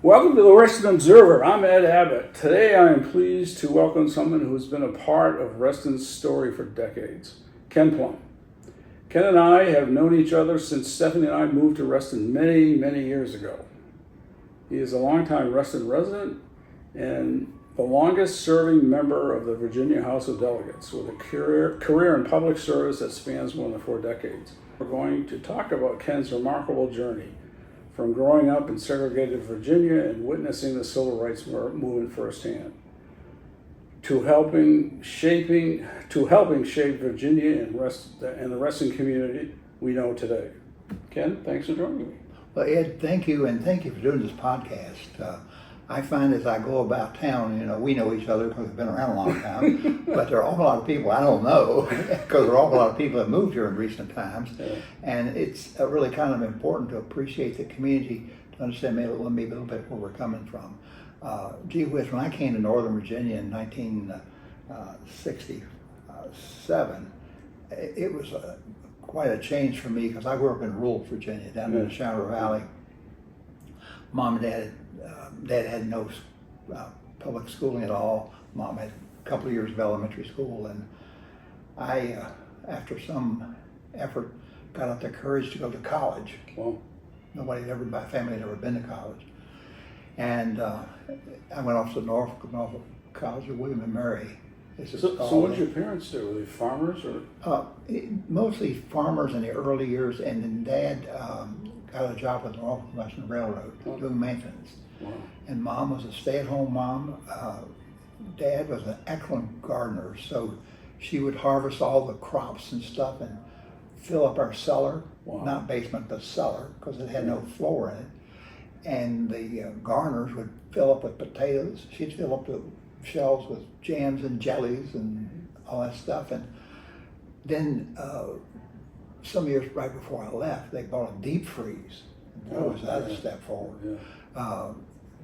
Welcome to the Reston Observer. I'm Ed Abbott. Today I am pleased to welcome someone who has been a part of Reston's story for decades, Ken Plum. Ken and I have known each other since Stephanie and I moved to Reston many, many years ago. He is a longtime Reston resident and the longest serving member of the Virginia House of Delegates with a career in public service that spans more than 4 decades. We're going to talk about Ken's remarkable journey from growing up in segregated Virginia and witnessing the civil rights movement firsthand, to helping shape Virginia and the Reston community we know today. Ken, thanks for joining me. Well, Ed, thank you, and thank you for doing this podcast. I find as I go about town, we know each other because we've been around a long time, but there are an awful lot of people I don't know because there are an awful lot of people that moved here in recent times, and it's really kind of important to appreciate the community, to understand maybe a little bit where we're coming from. Gee whiz, when I came to Northern Virginia in 1967, it was quite a change for me because I grew up in rural Virginia, down in the Shadow Valley. Mom and Dad had no public schooling at all. Mom had a couple of years of elementary school, and I, after some effort, got up the courage to go to college. Well, My family had ever been to college. And I went off to Norfolk College of William and Mary. so what did your parents do? Were they farmers or? Mostly farmers in the early years, and then Dad got a job with the Norfolk Western Railroad doing maintenance. Wow. And Mom was a stay-at-home mom. Dad was an excellent gardener, so she would harvest all the crops and stuff and fill up our cellar, not basement, but cellar, because it had no floor in it. And the gardeners would fill up with potatoes. She'd fill up the shelves with jams and jellies and all that stuff. And then some years right before I left, they bought a deep freeze. That was a step forward. Yeah.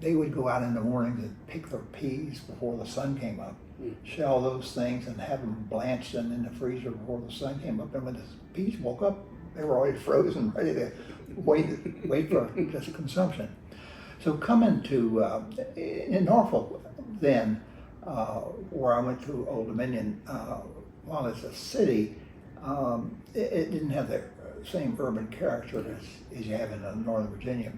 They would go out in the mornings and pick their peas before the sun came up, shell those things and have them blanched and in the freezer before the sun came up. And when the peas woke up, they were already frozen, ready to wait for just consumption. So coming to, in Norfolk then, where I went to Old Dominion, while it's a city, it didn't have the same urban character as you have in Northern Virginia.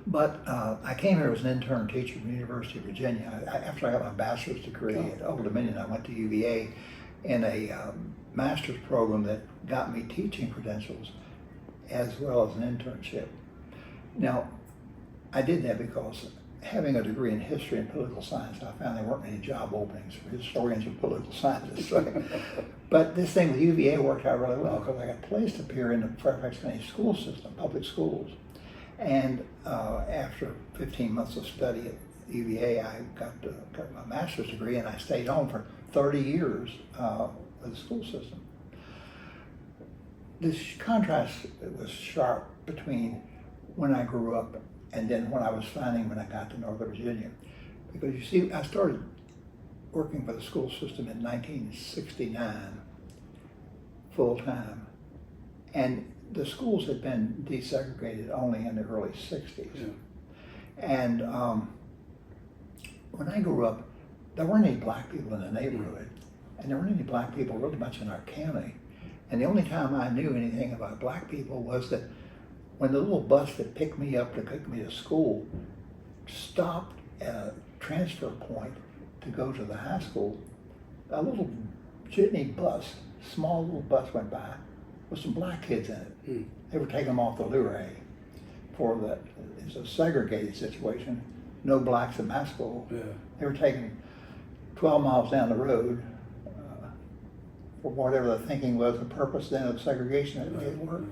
But I came here as an intern teacher from the University of Virginia. After I got my bachelor's degree at Old Dominion, I went to UVA in a master's program that got me teaching credentials as well as an internship. Now, I did that because having a degree in history and political science, I found there weren't many job openings for historians or political scientists. But this thing with UVA worked out really well because I got placed up here in the Fairfax County school system, public schools. And after 15 months of study at UVA, I got my master's degree, and I stayed home for 30 years with the school system. This contrast was sharp between when I grew up and then what I was finding when I got to Northern Virginia. Because you see, I started working for the school system in 1969, full time. And the schools had been desegregated only in the early 60s. Yeah. And when I grew up, there weren't any black people in the neighborhood, and there weren't any black people really much in our county. And the only time I knew anything about black people was that when the little bus that picked me up to take me to school stopped at a transfer point to go to the high school, a little jitney bus, small little bus went by with some black kids in it. They were taking them off the Luray for that. It's a segregated situation. No blacks in my school. Yeah. They were taking 12 miles down the road for whatever the thinking was, the purpose then of segregation that made it work.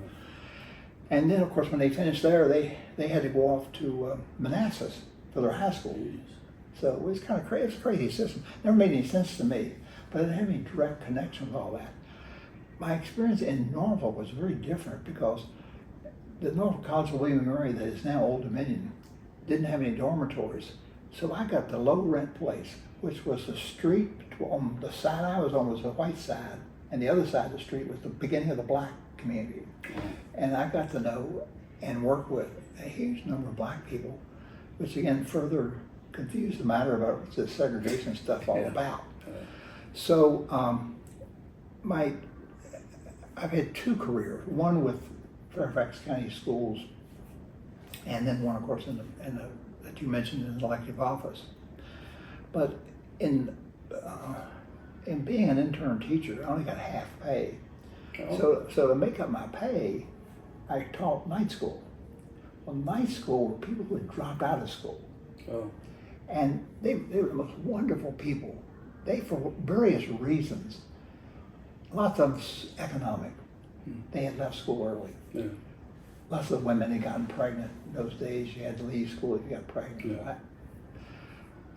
And then, of course, when they finished there, they had to go off to Manassas for their high school. So it was kind of crazy. It's a crazy system. Never made any sense to me, but I didn't have any direct connection with all that. My experience in Norfolk was very different because the Norfolk College of William and Mary, that is now Old Dominion, didn't have any dormitories. So I got the low rent place, which was the street, on the side I was on was the white side, and the other side of the street was the beginning of the black community. And I got to know and work with a huge number of black people, which again further confused the matter about what this segregation stuff all about. So I've had two careers, one with Fairfax County Schools, and then one, of course, that you mentioned in the elective office. But in being an intern teacher, I only got half pay. So to make up my pay, I taught night school. Well, night school were people who had dropped out of school. And they were the most wonderful people. They, for various reasons, lots of them economic, they had left school early. Yeah. Lots of women had gotten pregnant. In those days, you had to leave school if you got pregnant. Yeah.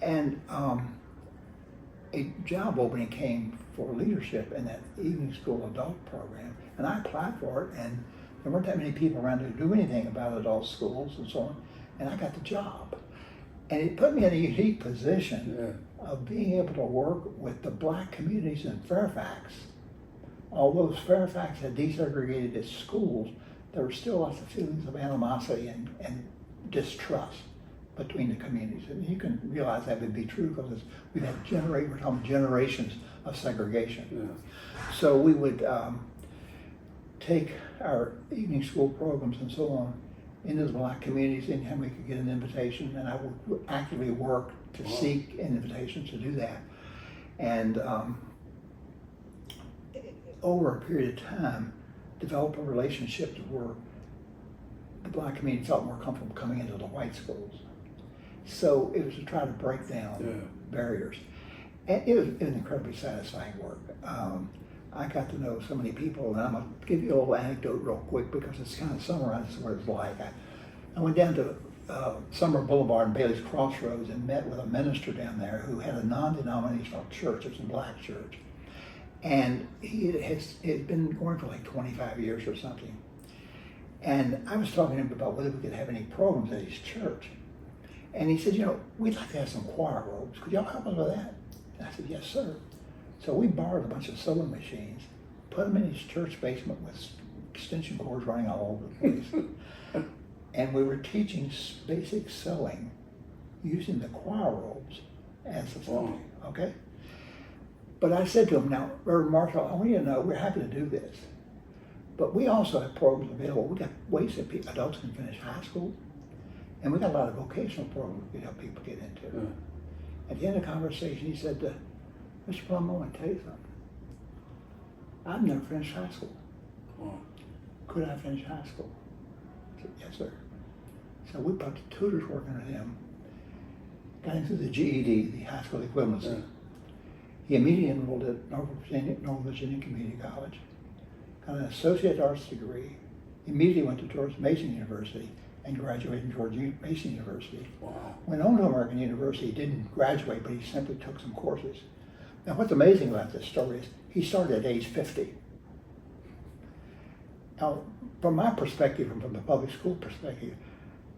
And a job opening came for leadership in that evening school adult program, and I applied for it, and there weren't that many people around to do anything about adult schools and so on, and I got the job. And it put me in a unique position of being able to work with the black communities in Fairfax. Although Fairfax had desegregated its schools, there were still lots of feelings of animosity and distrust between the communities. And you can realize that would be true because we've had generations of segregation. So we would take our evening school programs and so on into the black communities anytime we could get an invitation, and I would actively work to seek invitations to do that. And over a period of time, develop a relationship to where the black community felt more comfortable coming into the white schools. So it was to try to break down barriers. And it was incredibly satisfying work. I got to know so many people, and I'm going to give you a little anecdote real quick because it's kind of summarizes what it's like. I went down to Summer Boulevard and Bailey's Crossroads and met with a minister down there who had a non-denominational church. It was a black church. And he had been going for like 25 years or something. And I was talking to him about whether we could have any programs at his church. And he said, we'd like to have some choir robes. Could y'all help us with that? And I said, yes, sir. So we borrowed a bunch of sewing machines, put them in his church basement with extension cords running all over the place. And we were teaching basic sewing using the choir robes as a subject, okay? But I said to him, now, Reverend Marshall, I want you to know we're happy to do this. But we also have programs available. We got ways that adults can finish high school. And we got a lot of vocational programs we help people get into. At the end of the conversation, he said, Mr. Plum, I want to tell you something. I've never finished high school. Could I finish high school? I said, yes, sir. So we put the tutors working with him, got him through the GED, the high school equivalency. He immediately enrolled at North Virginia Community College, got an associate arts degree, immediately went to George Mason University, and graduated from George Mason University. Went on to American University, didn't graduate, but he simply took some courses. Now what's amazing about this story is he started at age 50. Now, from my perspective, and from the public school perspective,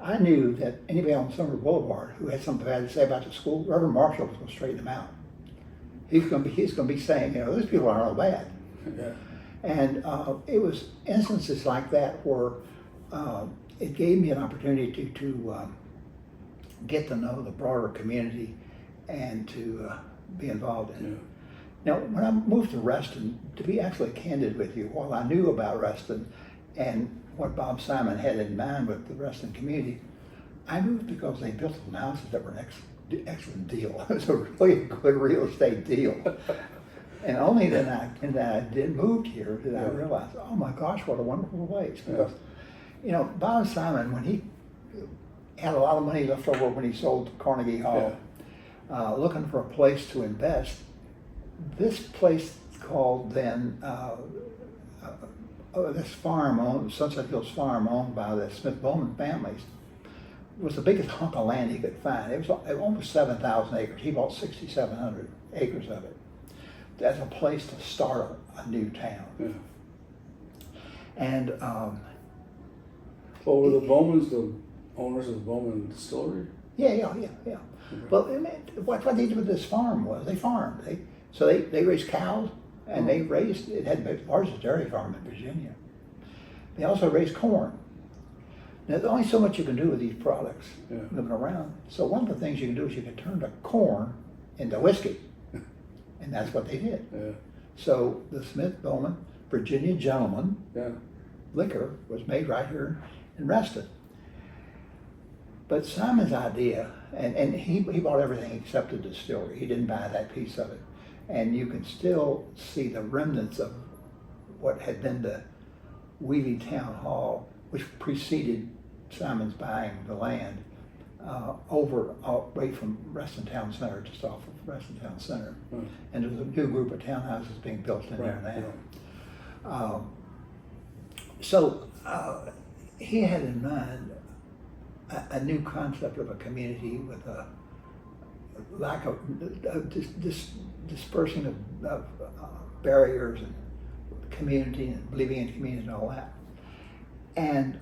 I knew that anybody on Summer Boulevard who had something bad to say about the school, Reverend Marshall was going to straighten them out. He's going to be saying, those people aren't all bad. And it was instances like that where it gave me an opportunity to get to know the broader community and to be involved in it. Now, when I moved to Reston, to be absolutely candid with you, while I knew about Reston and what Bob Simon had in mind with the Reston community, I moved because they built some houses that were an excellent deal. It was a really good real estate deal. And only then I moved here did I realize, oh my gosh, what a wonderful place. Because, Bob Simon, when he had a lot of money left over when he sold Carnegie Hall, looking for a place to invest, this place called then, this farm, Sunset Hills Farm, owned by the Smith-Bowman families, was the biggest hunk of land he could find. It was almost 7,000 acres. He bought 6,700 acres of it. That's a place to start a new town. And were the Bowmans the owners of the Bowman Distillery? Yeah. Well, what they did with this farm was they farmed. They raised cows, and it had the largest dairy farm in Virginia. They also raised corn. Now, there's only so much you can do with these products Yeah. moving around. So one of the things you can do is you can turn the corn into whiskey. And that's what they did. Yeah. So the Smith-Bowman Virginia Gentleman Yeah. liquor was made right here in Reston. But Simon's idea, and he bought everything except the distillery. He didn't buy that piece of it. And you can still see the remnants of what had been the Wheelie Town Hall, which preceded Simon's buying the land, away from Reston Town Center, just off of Reston Town Center. And there was a new group of townhouses being built in there now. So he had in mind a new concept of a community with a lack of dispersing of barriers and community and believing in community and all that. And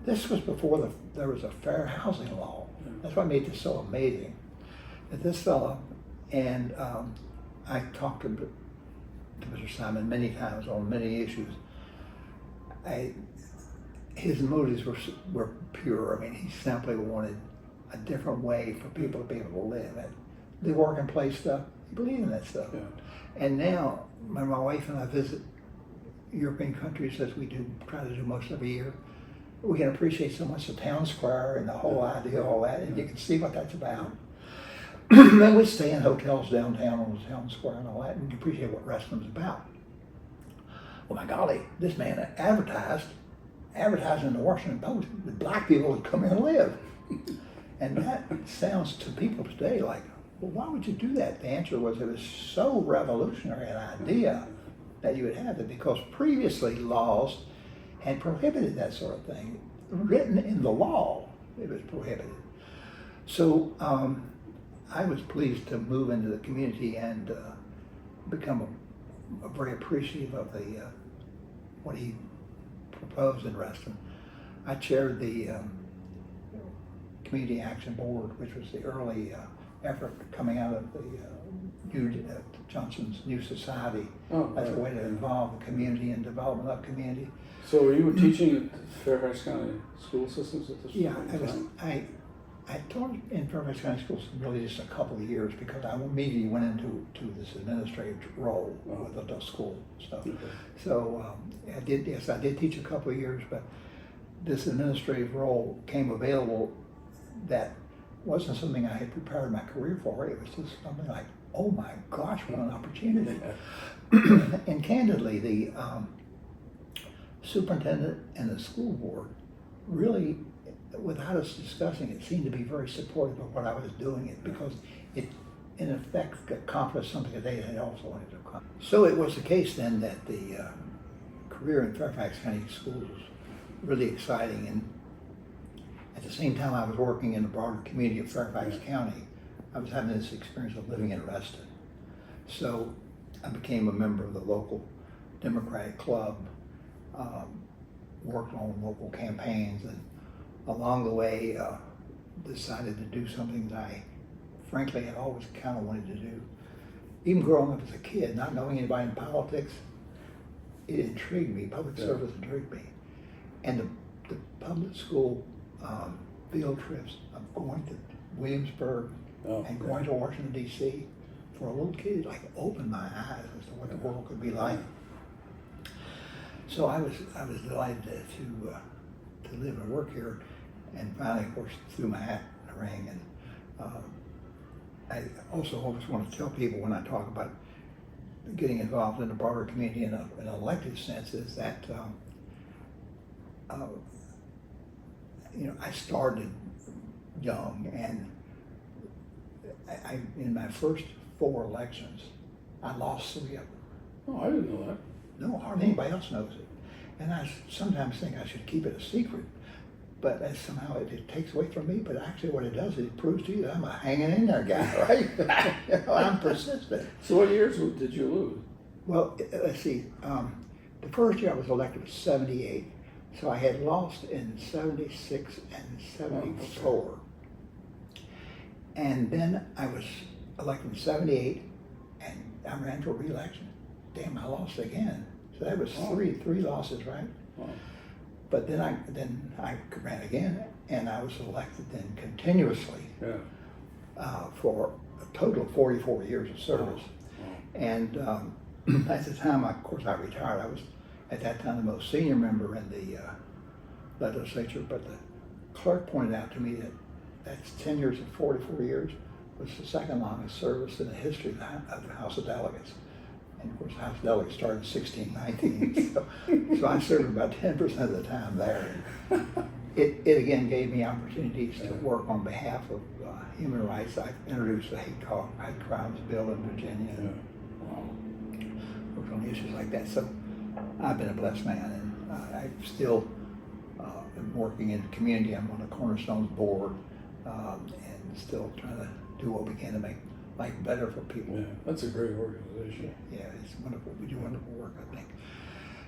this was before there was a fair housing law. That's what made this so amazing. That this fellow, and I talked to Mr. Simon many times on many issues. His motives were pure. I mean, he simply wanted a different way for people to be able to live. And the working place stuff, he believed in that stuff. Yeah. And now, when my wife and I visit European countries, as we try to do most every year, we can appreciate so much the town square and the whole idea, all that, and you can see what that's about. And we stay in hotels downtown on the town square and all that, and you can appreciate what Reston's about. Well, my golly, this man advertising in the Washington Post that black people would come here and live. And that sounds to people today like, well, why would you do that? The answer was it was so revolutionary an idea that you would have it, because previously laws had prohibited that sort of thing. Written in the law, it was prohibited. So I was pleased to move into the community and become very appreciative of what he proposed in Reston. I chaired the Community Action Board, which was the early effort coming out of the Johnson's New Society. That's a way to involve the community and development of community. So you were teaching at Fairfax County school systems at this Yeah, point? I taught in Fairfax County schools really just a couple of years because I immediately went into this administrative role with the school stuff. Okay. So I did teach a couple of years, but this administrative role came available that wasn't something I had prepared my career for. It was just something like, oh my gosh, what an opportunity. And candidly, the superintendent and the school board really, without us discussing it, seemed to be very supportive of what I was doing, because it in effect accomplished something that they had also wanted to accomplish. So it was the case then that the career in Fairfax County schools was really exciting, and at the same time I was working in the broader community of Fairfax County, I was having this experience of living in Reston. So I became a member of the local Democratic club, worked on local campaigns, and along the way decided to do something that I frankly had always kind of wanted to do. Even growing up as a kid, not knowing anybody in politics, it intrigued me. Public service intrigued me. And the public school field trips of going to Williamsburg and going to Washington, D.C. for a little kid, like opened my eyes as to what the world could be like. So I was delighted to live and work here, and finally, of course, threw my hat in the ring. And I also always want to tell people when I talk about getting involved in the broader community in an elective sense is that I started young, and I in my first 4 elections, I lost 3 of them. Oh, I didn't know that. No, hardly anybody else knows it. And I sometimes think I should keep it a secret, but somehow it takes away from me. But actually what it does is it proves to you that I'm a hanging in there guy, right? I'm persistent. So what years did you lose? Well, let's see. The first year I was elected was 78. So I had lost in 76 and 74. Oh, okay. And then I was elected in 78, and I ran for re-election. Damn, I lost again. So that was three losses, right? Wow. But then I ran again, and I was elected then continuously for a total of 44 years of service. And at the time, of course, I retired. I was at that time the most senior member in the legislature, but the clerk pointed out to me that that's 10 years and 44 years was the second longest service in the history of the House of Delegates. And of course, the House of Delegates started in 1619, so I served about 10% of the time there. It again gave me opportunities to work on behalf of human rights. I introduced the hate crimes bill in Virginia, and worked on issues like that. So I've been a blessed man, and I still am working in the community. I'm on the Cornerstones board, and still trying to do what we can to make life better for people. Yeah, that's a great organization. Yeah, it's wonderful. We do wonderful work, I think.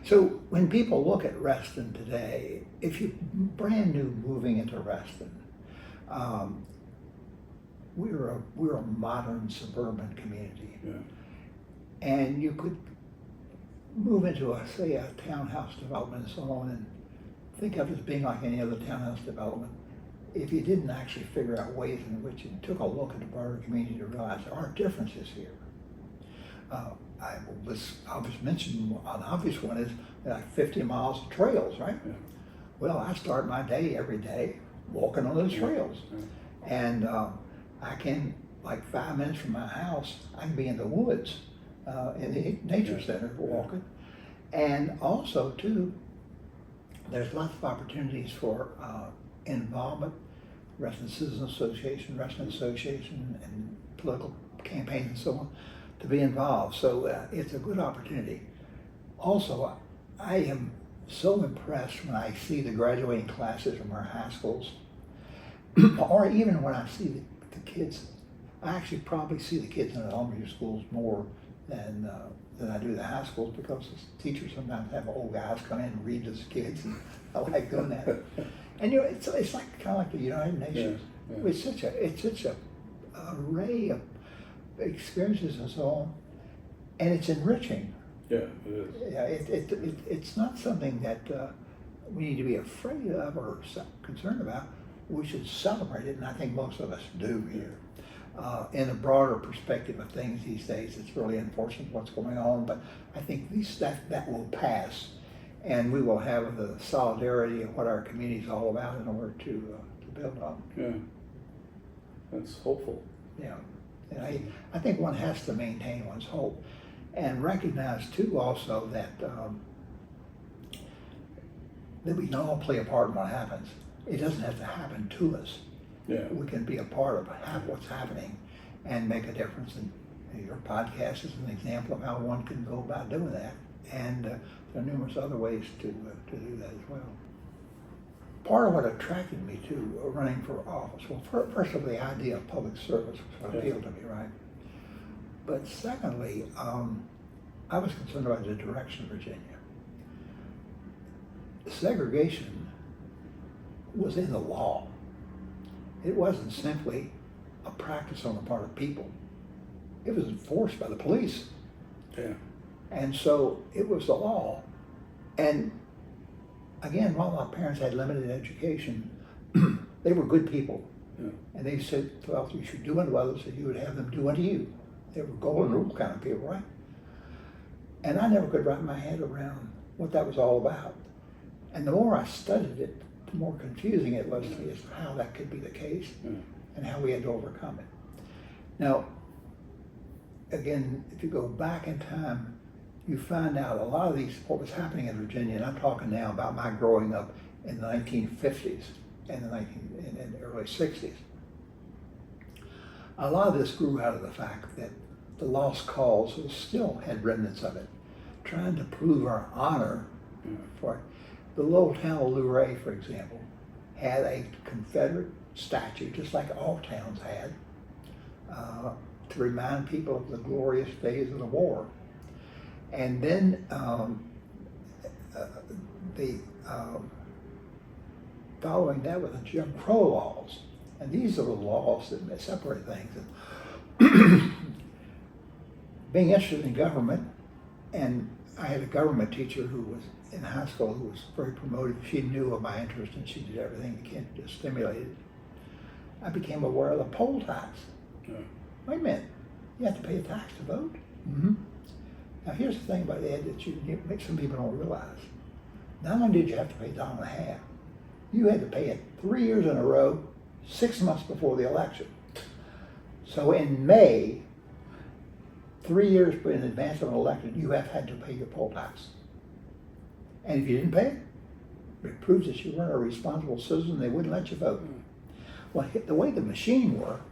So when people look at Reston today, if you're brand new moving into Reston, we're a modern suburban community. Yeah. And you could move into say a townhouse development and so on, and think of it as being like any other townhouse development. If you didn't actually figure out ways in which you took a look at the broader community to realize there are differences here. I was mentioning an obvious one is like 50 miles of trails, right? Yeah. Well, I start my day every day walking on those trails. Yeah. And I can, like 5 minutes from my house, I can be in the woods in the nature center walking. And also, too, there's lots of opportunities for involvement, Reston Citizen Association, and political campaigns and so on, to be involved. So it's a good opportunity. Also, I am so impressed when I see the graduating classes from our high schools, or even when I see the kids. I actually probably see the kids in the elementary schools more than I do the high schools, because the teachers sometimes have old guys come in and read to the kids, and I like doing that. And it's like kind of like the United Nations. Yeah, yeah. It's such a array of experiences and so on, and it's enriching. Yeah, it is. Yeah, it's not something that we need to be afraid of or concerned about. We should celebrate it, and I think most of us do here. In a broader perspective of things these days, it's really unfortunate what's going on, but I think that will pass, and we will have the solidarity of what our community is all about in order to build on. Yeah, that's hopeful. Yeah, and I think one has to maintain one's hope, and recognize too also that we can all play a part in what happens. It doesn't have to happen to us. Yeah. We can be a part of what's happening and make a difference. And your podcast is an example of how one can go about doing that. And there are numerous other ways to do that as well. Part of what attracted me to running for office, well, first of all, the idea of public service was what appealed to me, right? But secondly, I was concerned about the direction of Virginia. Segregation was in the law. It wasn't simply a practice on the part of people. It was enforced by the police. Yeah. And so it was the law. And again, while my parents had limited education, they were good people. Yeah. And they said, well, you should do unto others as you would have them do unto you. They were golden rule kind of people, right? And I never could wrap my head around what that was all about. And the more I studied it, the more confusing it was to me as to how that could be the case and how we had to overcome it. Now, again, if you go back in time, you find out a lot of what was happening in Virginia, and I'm talking now about my growing up in the 1950s and the early 60s. A lot of this grew out of the fact that the lost cause still had remnants of it, trying to prove our honor for it. The little town of Luray, for example, had a Confederate statue, just like all towns had, to remind people of the glorious days of the war. And then following that were the Jim Crow laws. And these are the laws that separate things. And being interested in government and I had a government teacher who was in high school who was very promotive. She knew of my interest and she did everything to stimulate it. I became aware of the poll tax. Yeah. Wait a minute, you have to pay a tax to vote? Mm-hmm. Now here's the thing about Ed that some people don't realize. Not only did you have to pay $1.50, you had to pay it 3 years in a row, 6 months before the election. So in May, 3 years in advance of an election, you have had to pay your poll tax. And if you didn't pay it, it proves that you weren't a responsible citizen. They wouldn't let you vote. Well, the way the machine worked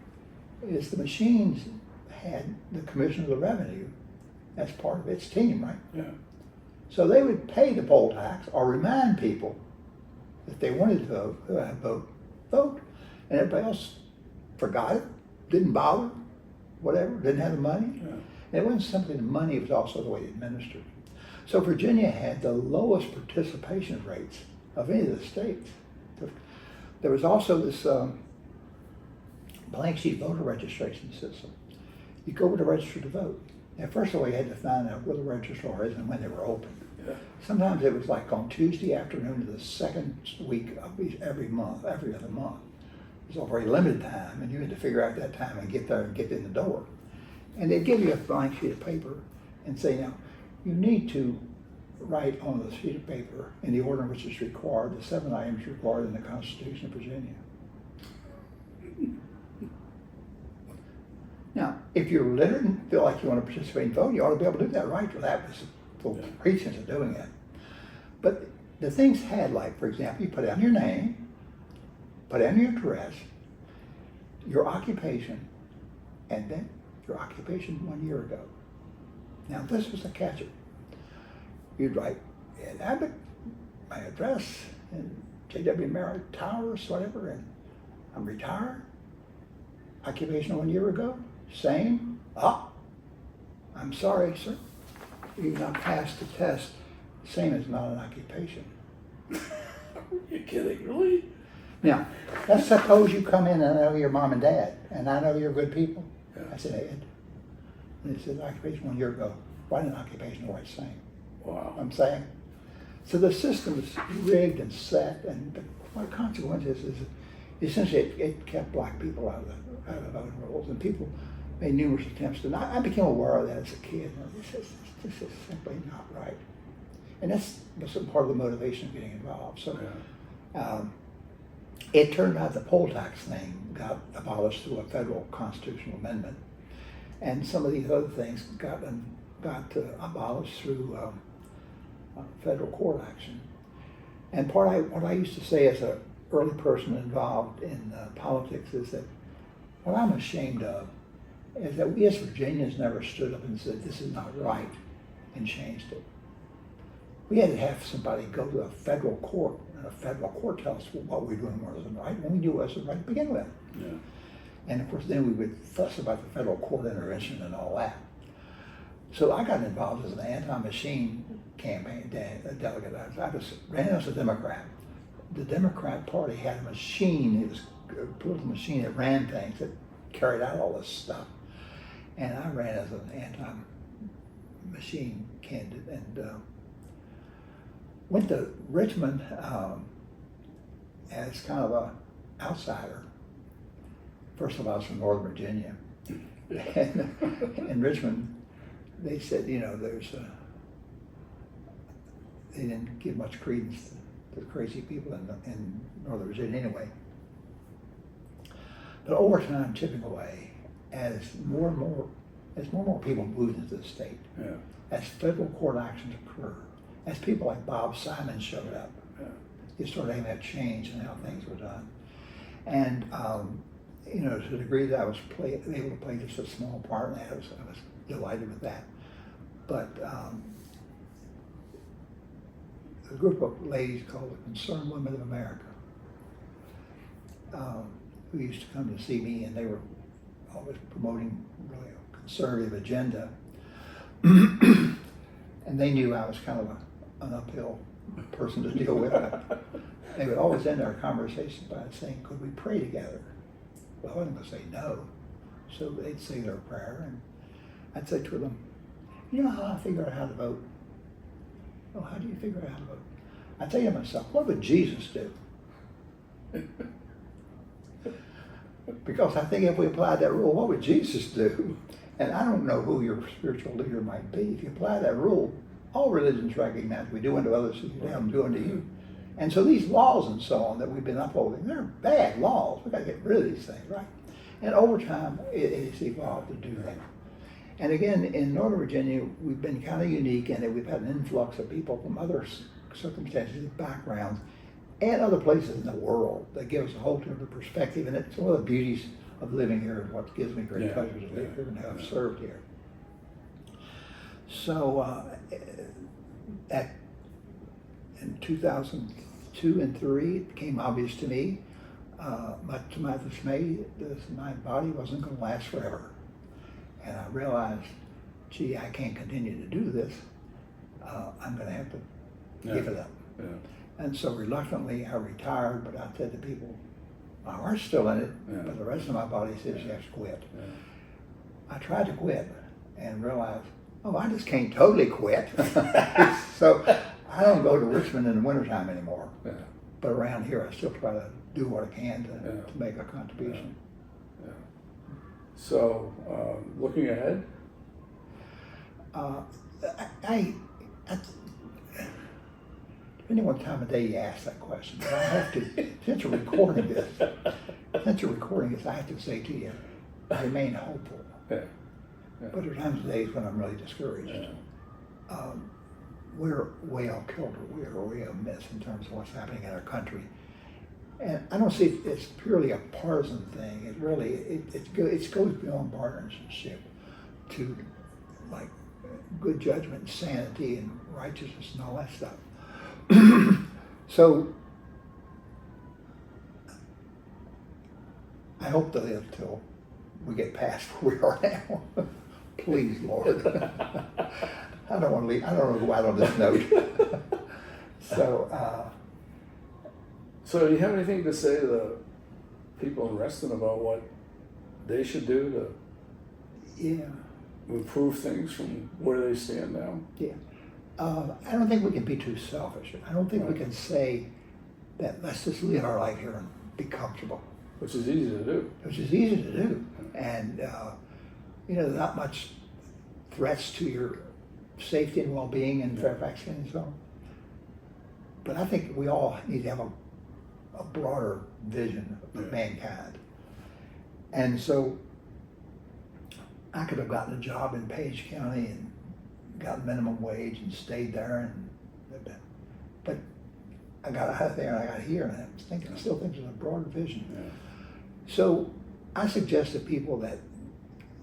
is the machines had the Commissioner of the Revenue as part of its team, right? Yeah. So they would pay the poll tax or remind people that they wanted to vote. And everybody else forgot it, didn't bother, whatever, didn't have the money. Yeah. And it wasn't simply the money, it was also the way it administered. So Virginia had the lowest participation rates of any of the states. There was also this blank sheet voter registration system. You go over to register to vote. And first of all, you had to find out where the registrar is and when they were open. Yeah. Sometimes it was like on Tuesday afternoon of the second week of every other month. It was a very limited time, and you had to figure out that time and get there and get in the door. And they'd give you a blank sheet of paper and say, now, you need to write on the sheet of paper in the order in which it's required, the 7 items required in the Constitution of Virginia. Now, if you're literate and feel like you want to participate and vote, you ought to be able to do that, right? Well, that was the pretense of doing it. But the things had, like, for example, you put down your name, put down your address, your occupation, and then your occupation 1 year ago. Now, this was the catcher. You'd write, Ed Abbott, my address, and J.W. Merritt Towers, whatever, and I'm retired. Occupation 1 year ago, same. I'm sorry, sir. You've not passed the test. Same as not an occupation. Are you kidding, really? Now, let's suppose you come in and I know your mom and dad, and I know you're good people. Yeah. I said, Ed, and it says occupation 1 year ago. Write an occupation the right same. Wow. I'm saying. So the system is rigged and set, and the consequence is essentially it kept black people out of the voting rolls, and people made numerous attempts to. I became aware of that as a kid. This is simply not right, and that's part of the motivation of getting involved. So. Yeah. It turned out the poll tax thing got abolished through a federal constitutional amendment, and some of these other things got abolished through federal court action. And what I used to say as an early person involved in politics is that what I'm ashamed of is that we as Virginians never stood up and said this is not right and changed it. We had to have somebody go to a federal court, and a federal court tell us what we're doing wasn't right, when we knew it wasn't right to begin with. Yeah. And of course, then we would fuss about the federal court intervention and all that. So I got involved as an anti-machine campaign delegate. I ran as a Democrat. The Democrat Party had a machine, it was a political machine that ran things, that carried out all this stuff. And I ran as an anti-machine candidate, and went to Richmond as kind of an outsider. First of all, I was from Northern Virginia. And in Richmond, they said, they didn't give much credence to the crazy people in Northern Virginia anyway. But over time, chipping away, as more and more people moved into the state, Yeah. as federal court actions occurred, as people like Bob Simon showed up, you started having that change in how things were done. And, to the degree that I was able to play just a small part in that, I was delighted with that. But a group of ladies called the Concerned Women of America, who used to come to see me, and they were always promoting really a conservative agenda. And they knew I was kind of an uphill person to deal with. They would always end our conversation by saying, could we pray together? Well, I wasn't going to say no. So they'd say their prayer, and I'd say to them, you know how I figured out how to vote? Well, how do you figure out how to vote? I tell you to myself, what would Jesus do? Because I think if we applied that rule, what would Jesus do? And I don't know who your spiritual leader might be. If you apply that rule, all religions recognize we do unto others as you have them do unto you. And so these laws and so on that we've been upholding, they're bad laws. We've got to get rid of these things, right? And over time, it's evolved to do that. And again, in Northern Virginia, we've been kind of unique in that we've had an influx of people from other circumstances, backgrounds, and other places in the world that give us a whole different perspective. And it's one of the beauties of living here and what gives me great pleasure to live here and have served here. So in 2002 and 3, it became obvious to me, much to my dismay, my body wasn't going to last forever. And I realized, gee, I can't continue to do this. I'm going to have to give it up. Yeah. And so reluctantly, I retired, but I said to people, my heart's still in it, but the rest of my body says you have to quit. Yeah. I tried to quit and realized, oh, I just can't totally quit. So I don't go to Richmond in the wintertime anymore. Yeah. But around here, I still try to do what I can to make a contribution. Yeah. So, looking ahead? Depending on what time of day you ask that question, but I have to, since you're recording this, I have to say to you, I remain hopeful. Yeah. Yeah. But there are times of days when I'm really discouraged. Yeah. We're way off kilter. We are way amiss in terms of what's happening in our country. And I don't see it's purely a partisan thing. It really, it goes beyond partisanship to like good judgment, sanity, and righteousness, and all that stuff. So I hope to live till we get past where we are now. Please, Lord. I don't want to leave. I don't want to go out on this note. So do you have anything to say to the people in Reston about what they should do to improve things from where they stand now? Yeah. I don't think we can be too selfish. I don't think we can say that let's just live our life here and be comfortable. Which is easy to do. Which is easy to do. And, there's not much threats to your safety and well-being in Fairfax County and so on. But I think we all need to have a broader vision of mankind. And so I could have gotten a job in Page County and got minimum wage and stayed there, but I got out of there and I got here, and I still think there's a broader vision. Yeah. So I suggest to people that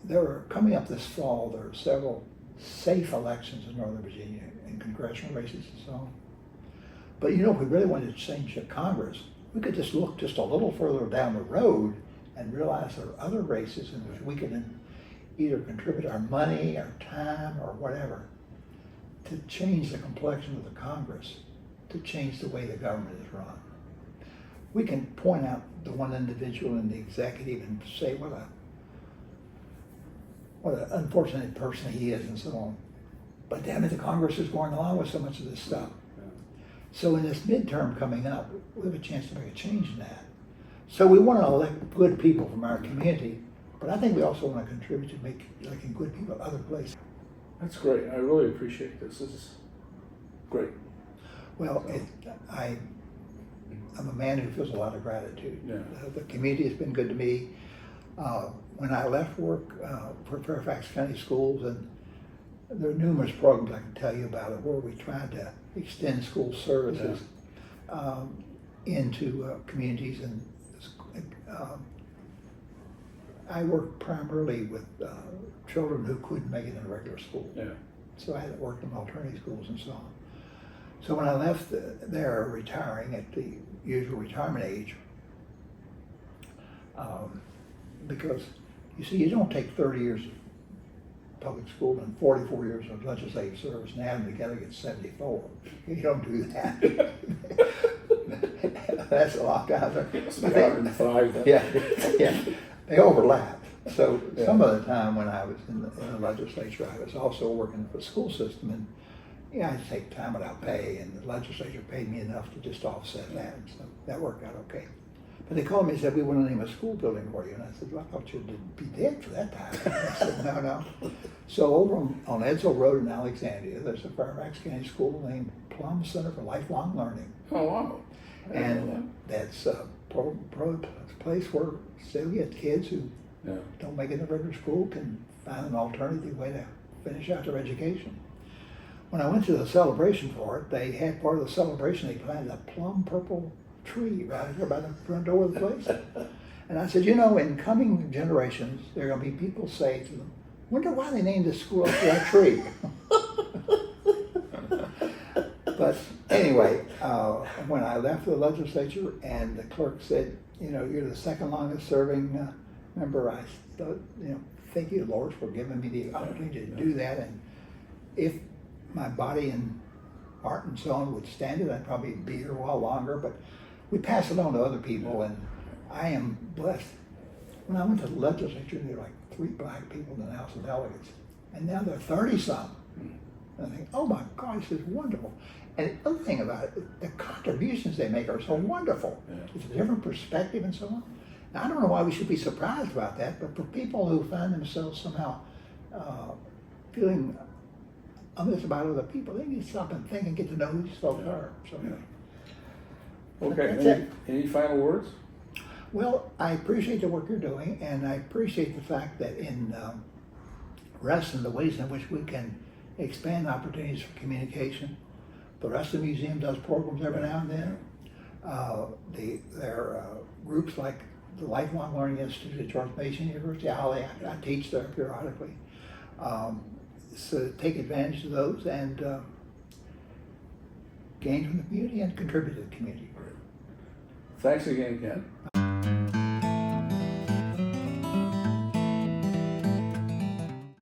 there are coming up this fall. There are several safe elections in Northern Virginia and congressional races and so on. But if we really wanted to change the Congress, we could just look just a little further down the road and realize there are other races in which we can either contribute our money, our time, or whatever to change the complexion of the Congress, to change the way the government is run. We can point out the one individual in the executive and say what an unfortunate person he is and so on. But damn it, the Congress is going along with so much of this stuff. So in this midterm coming up, we have a chance to make a change in that. So we want to elect good people from our community, but I think we also want to contribute to electing good people at other places. That's great. I really appreciate this. This is great. Well, I'm a man who feels a lot of gratitude. Yeah. The community has been good to me. When I left work for Fairfax County Schools, and there are numerous programs I can tell you about it where we tried to extend school services into communities, and I worked primarily with children who couldn't make it in a regular school. Yeah. So I had worked in alternative schools and so on. So when I left there, retiring at the usual retirement age, because you see, you don't take 30 years of public school and 44 years of legislative service and add them together, get 74. You don't do that. That's a long time. It's 105. Yeah. They overlap. So some of the time when I was in the legislature, I was also working for the school system yeah, I take time without pay, and the legislature paid me enough to just offset that, and so that worked out okay. But they called me and said, we want to name a school building for you. And I said, well, I thought you'd be dead for that time. And I said, no. So over on Edsall Road in Alexandria, there's a Fairfax County school named Plum Center for Lifelong Learning. Oh, wow. And that's a place where celibate kids who don't make it to regular school can find an alternative way to finish out their education. When I went to the celebration for it, they had part of the celebration, they planted a plum purple tree right here by the front door of the place. And I said, in coming generations, there are going to be people say to them, wonder why they named this school after that tree. But anyway, when I left the legislature and the clerk said, you're the second longest serving member, I thought, thank you, Lord, for giving me the opportunity to do that. And if my body and heart and so on would stand it, I'd probably be here a while longer, but we pass it on to other people, and I am blessed. When I went to the legislature, there were like 3 black people in the House of Delegates, and now there are 30-some. And I think, oh my God, this is wonderful. And the other thing about it, the contributions they make are so wonderful. It's a different perspective and so on. Now, I don't know why we should be surprised about that, but for people who find themselves somehow feeling this about other people, they need to stop and think and get to know who these folks are. So, Okay, any final words? Well, I appreciate the work you're doing, and I appreciate the fact that in Reston, the ways in which we can expand opportunities for communication. The Reston Museum does programs every now and then. There are groups like the Lifelong Learning Institute at George Mason University. I teach there periodically. So take advantage of those and gain from the community and contribute to the community. Thanks again, Ken.